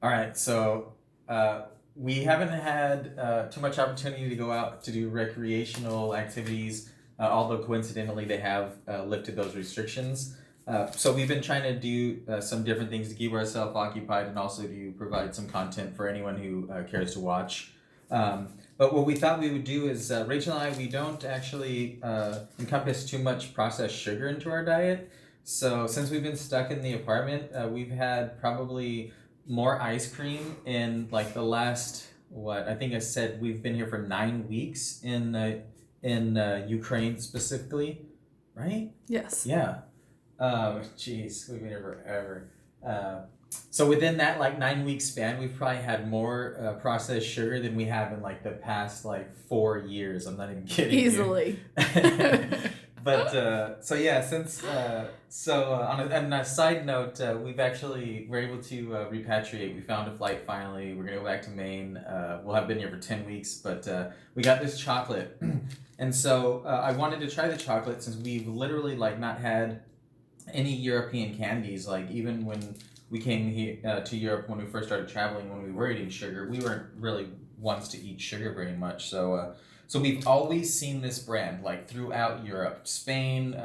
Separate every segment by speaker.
Speaker 1: All right, so we haven't had too much opportunity to go out to do recreational activities, although coincidentally they have lifted those restrictions. So we've been trying to do some different things to keep ourselves occupied and also to provide some content for anyone who cares to watch. But what we thought we would do is Rachel and I, we don't actually encompass too much processed sugar into our diet. So since we've been stuck in the apartment, we've had probably more ice cream in like the last what I think I said we've been here for 9 weeks in Ukraine specifically, right?
Speaker 2: Yes.
Speaker 1: Yeah. Jeez, we've been here forever. So within that like 9 week span, we've probably had more processed sugar than we have in like the past like 4 years. I'm not even kidding.
Speaker 2: Easily.
Speaker 1: But so yeah, since on a side note, we're able to repatriate. We found a flight finally. We're gonna go back to Maine. We'll have been here for 10 weeks, but we got this chocolate, and so I wanted to try the chocolate since we've literally like not had any European candies. Like even when we came here to Europe when we first started traveling, when we were eating sugar, we weren't really ones to eat sugar very much. So we've always seen this brand like throughout Europe, Spain,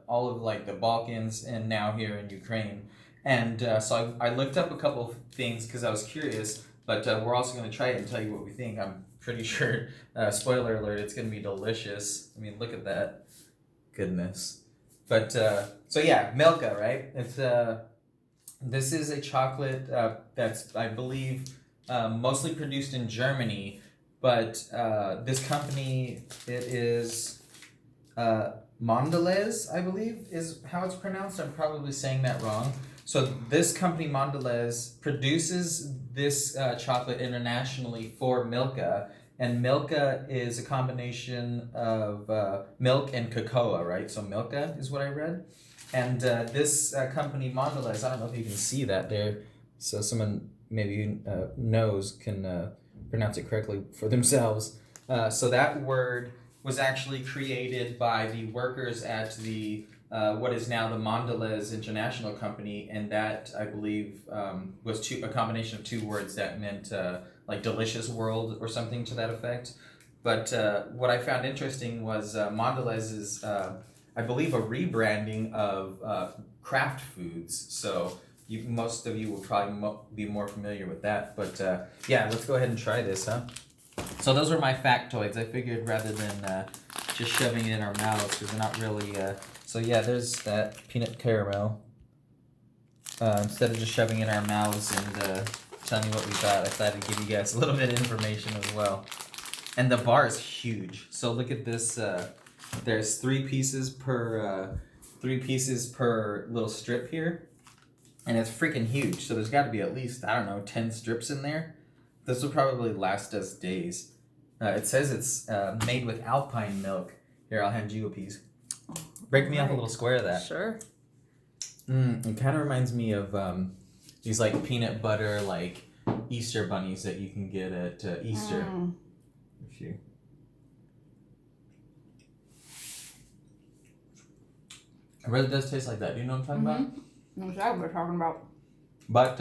Speaker 1: all of like the Balkans, and now here in Ukraine. And so I looked up a couple of things because I was curious, but we're also going to try it and tell you what we think. I'm pretty sure, spoiler alert, it's going to be delicious. I mean, look at that. Goodness. But so yeah, Milka, right? It's this is a chocolate that's, I believe, mostly produced in Germany. But this company, it is Mondelez, I believe, is how it's pronounced. I'm probably saying that wrong. So this company, Mondelez, produces this chocolate internationally for Milka. And Milka is a combination of milk and cocoa, right? So Milka is what I read. And this company, Mondelez, I don't know if you can see that there. So someone maybe knows can... pronounce it correctly for themselves. So that word was actually created by the workers at the what is now the Mondelez International Company, and that I believe was a combination of two words that meant like delicious world or something to that effect. But what I found interesting was Mondelez is I believe a rebranding of Kraft Foods. So most of you will probably be more familiar with that, but yeah, let's go ahead and try this, huh? So those are my factoids. I figured rather than just shoving it in our mouths, because they're not really, so yeah, there's that peanut caramel. Instead of just shoving it in our mouths and telling you what we thought, I thought I'd give you guys a little bit of information as well. And the bar is huge. So look at this, there's three pieces per little strip here. And it's freaking huge, so there's got to be at least, I don't know, 10 strips in there. This will probably last us days. It says it's made with alpine milk. Here, I'll hand you a piece. Break me off a little square of that.
Speaker 2: Sure.
Speaker 1: It kind of reminds me of these like peanut butter like Easter bunnies that you can get at Easter. If you... It really does taste like that. Do you know what I'm talking about?
Speaker 2: That's what we're talking about.
Speaker 1: But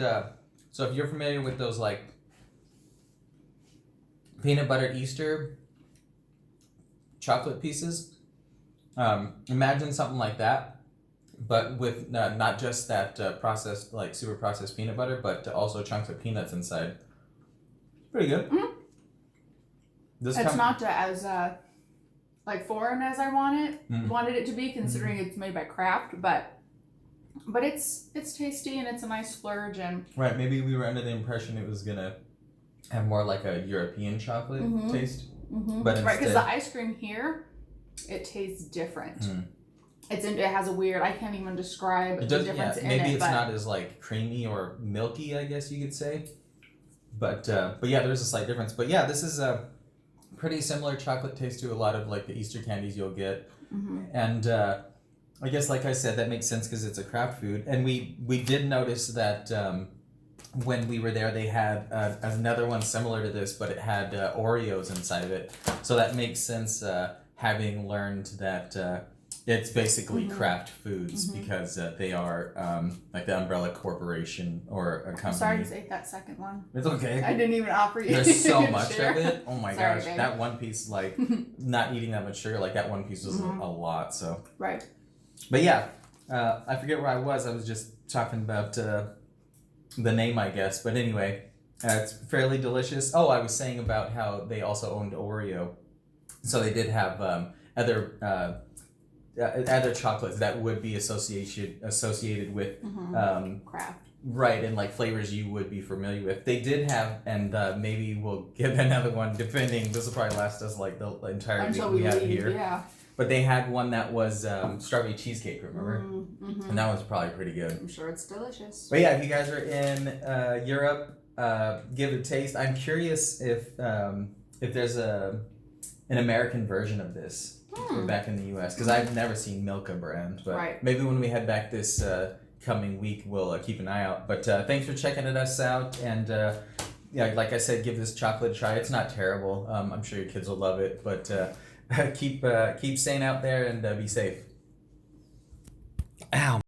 Speaker 1: so if you're familiar with those like peanut butter Easter chocolate pieces, imagine something like that, but with not just that processed like super processed peanut butter, but also chunks of peanuts inside. Pretty good.
Speaker 2: Mm-hmm. It's not as like foreign as I wanted it to be, considering it's made by Kraft, but it's tasty and it's a nice splurge. And
Speaker 1: right, maybe we were under the impression it was gonna have more like a European chocolate taste, but instead...
Speaker 2: right, because the ice cream here, it tastes different. It has a weird, I can't even describe the difference in it.
Speaker 1: Maybe it's not as like creamy or milky, I guess you could say, but yeah, there's a slight difference. But yeah, this is a pretty similar chocolate taste to a lot of like the Easter candies you'll get, and I guess, like I said, that makes sense because it's a Kraft food. And we did notice that when we were there, they had another one similar to this, but it had Oreos inside of it. So that makes sense, having learned that It's basically Kraft Foods because they are like the umbrella corporation or a company.
Speaker 2: I'm sorry to ate that second one.
Speaker 1: It's okay.
Speaker 2: I didn't even offer you.
Speaker 1: There's so much of it. Oh my
Speaker 2: Sorry,
Speaker 1: gosh,
Speaker 2: babe.
Speaker 1: that one piece, like not eating that much sugar, like that one piece was a lot. So
Speaker 2: right.
Speaker 1: But yeah, I forget where I was. I was just talking about the name, I guess. But anyway, it's fairly delicious. Oh, I was saying about how they also owned Oreo, so they did have other chocolates that would be associated with
Speaker 2: Kraft.
Speaker 1: Right, and like flavors you would be familiar with. They did have, and maybe we'll get another one depending. This will probably last us like the entire
Speaker 2: Until
Speaker 1: week we have
Speaker 2: leave,
Speaker 1: here.
Speaker 2: Yeah.
Speaker 1: But they had one that was strawberry cheesecake, remember? And that was probably pretty good.
Speaker 2: I'm sure it's delicious.
Speaker 1: But yeah, if you guys are in Europe, give it a taste. I'm curious if there's an American version of this back in the U.S. because I've never seen Milka brand. But maybe when we head back this coming week, we'll keep an eye out. But thanks for checking us out. And yeah, like I said, give this chocolate a try. It's not terrible. I'm sure your kids will love it. But keep staying out there and be safe. Ow.